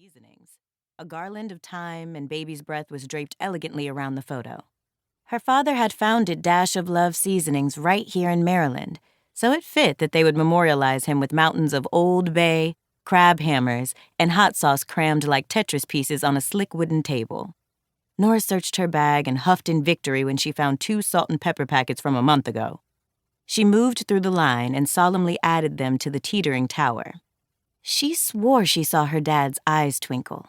seasonings. A garland of thyme and baby's breath was draped elegantly around the photo. Her father had founded Dash of Love Seasonings right here in Maryland, so it fit that they would memorialize him with mountains of Old Bay, crab hammers, and hot sauce crammed like Tetris pieces on a slick wooden table. Nora searched her bag and huffed in victory when she found 2 salt and pepper packets from a month ago. She moved through the line and solemnly added them to the teetering tower. She swore she saw her dad's eyes twinkle.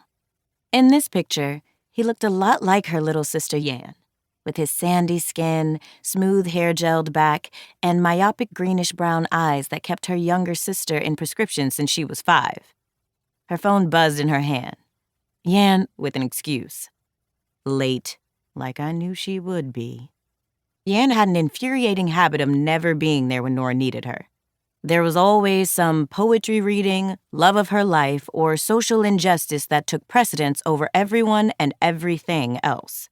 In this picture, he looked a lot like her little sister Jan, with his sandy skin, smooth hair gelled back, and myopic greenish-brown eyes that kept her younger sister in prescription since she was 5. Her phone buzzed in her hand. Jan with an excuse. Late, like I knew she would be. Jan had an infuriating habit of never being there when Nora needed her. There was always some poetry reading, love of her life, or social injustice that took precedence over everyone and everything else.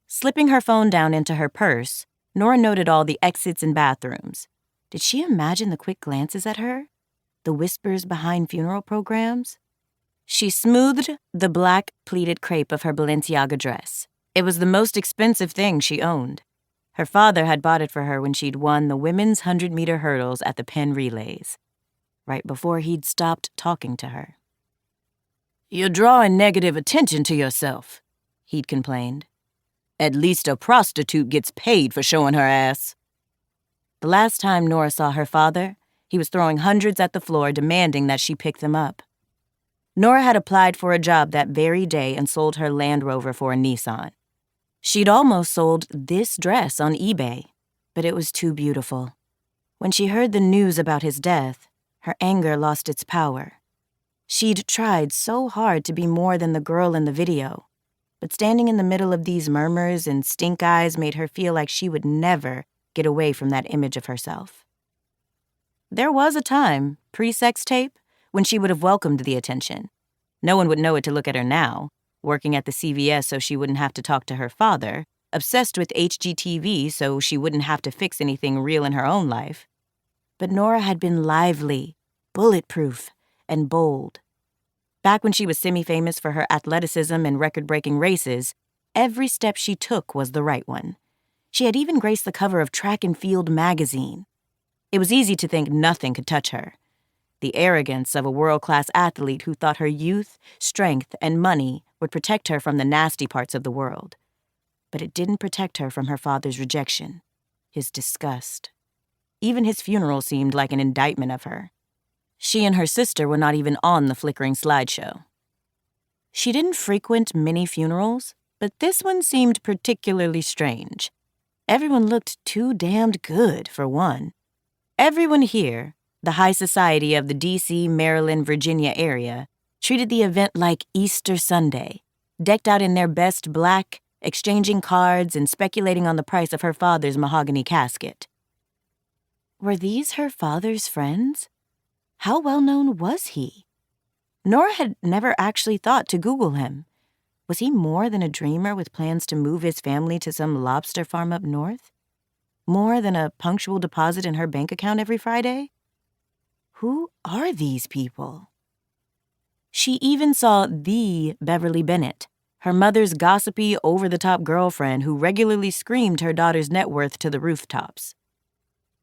Slipping her phone down into her purse, Nora noted all the exits and bathrooms. Did she imagine the quick glances at her? The whispers behind funeral programs? She smoothed the black pleated crepe of her Balenciaga dress. It was the most expensive thing she owned. Her father had bought it for her when she'd won the women's 100-meter hurdles at the Penn Relays, right before he'd stopped talking to her. "You're drawing negative attention to yourself," he'd complained. "At least a prostitute gets paid for showing her ass." The last time Nora saw her father, he was throwing hundreds at the floor demanding that she pick them up. Nora had applied for a job that very day and sold her Land Rover for a Nissan. She'd almost sold this dress on eBay, but it was too beautiful. When she heard the news about his death, her anger lost its power. She'd tried so hard to be more than the girl in the video, but standing in the middle of these murmurs and stink eyes made her feel like she would never get away from that image of herself. There was a time, pre-sex tape, when she would have welcomed the attention. No one would know it to look at her now, working at the CVS so she wouldn't have to talk to her father, obsessed with HGTV so she wouldn't have to fix anything real in her own life. But Nora had been lively, bulletproof, and bold. Back when she was semi-famous for her athleticism and record-breaking races, every step she took was the right one. She had even graced the cover of Track and Field magazine. It was easy to think nothing could touch her. The arrogance of a world-class athlete who thought her youth, strength, and money would protect her from the nasty parts of the world. But it didn't protect her from her father's rejection, his disgust. Even his funeral seemed like an indictment of her. She and her sister were not even on the flickering slideshow. She didn't frequent many funerals, but this one seemed particularly strange. Everyone looked too damned good, for one. Everyone here, the high society of the D.C., Maryland, Virginia area, treated the event like Easter Sunday, decked out in their best black, exchanging cards and speculating on the price of her father's mahogany casket. Were these her father's friends? How well-known was he? Nora had never actually thought to Google him. Was he more than a dreamer with plans to move his family to some lobster farm up north? More than a punctual deposit in her bank account every Friday? Who are these people? She even saw the Beverly Bennett, her mother's gossipy, over-the-top girlfriend who regularly screamed her daughter's net worth to the rooftops.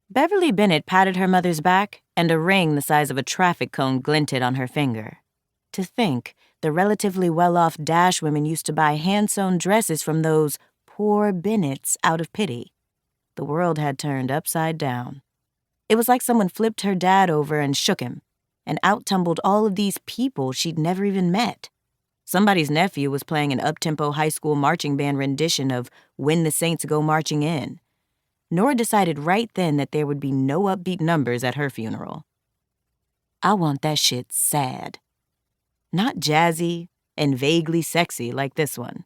Beverly Bennett patted her mother's back, and a ring the size of a traffic cone glinted on her finger. To think, the relatively well-off Dash women used to buy hand-sewn dresses from those poor Bennetts out of pity. The world had turned upside down. It was like someone flipped her dad over and shook him, and out tumbled all of these people she'd never even met. Somebody's nephew was playing an up-tempo high school marching band rendition of When the Saints Go Marching In. Nora decided right then that there would be no upbeat numbers at her funeral. I want that shit sad. Not jazzy and vaguely sexy like this one.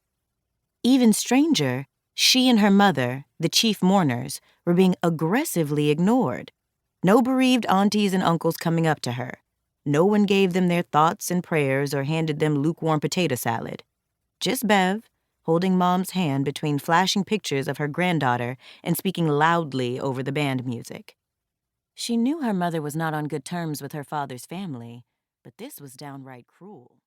Even stranger, she and her mother, the chief mourners, were being aggressively ignored. No bereaved aunties and uncles coming up to her. No one gave them their thoughts and prayers or handed them lukewarm potato salad. Just Bev, holding Mom's hand between flashing pictures of her granddaughter and speaking loudly over the band music. She knew her mother was not on good terms with her father's family, but this was downright cruel.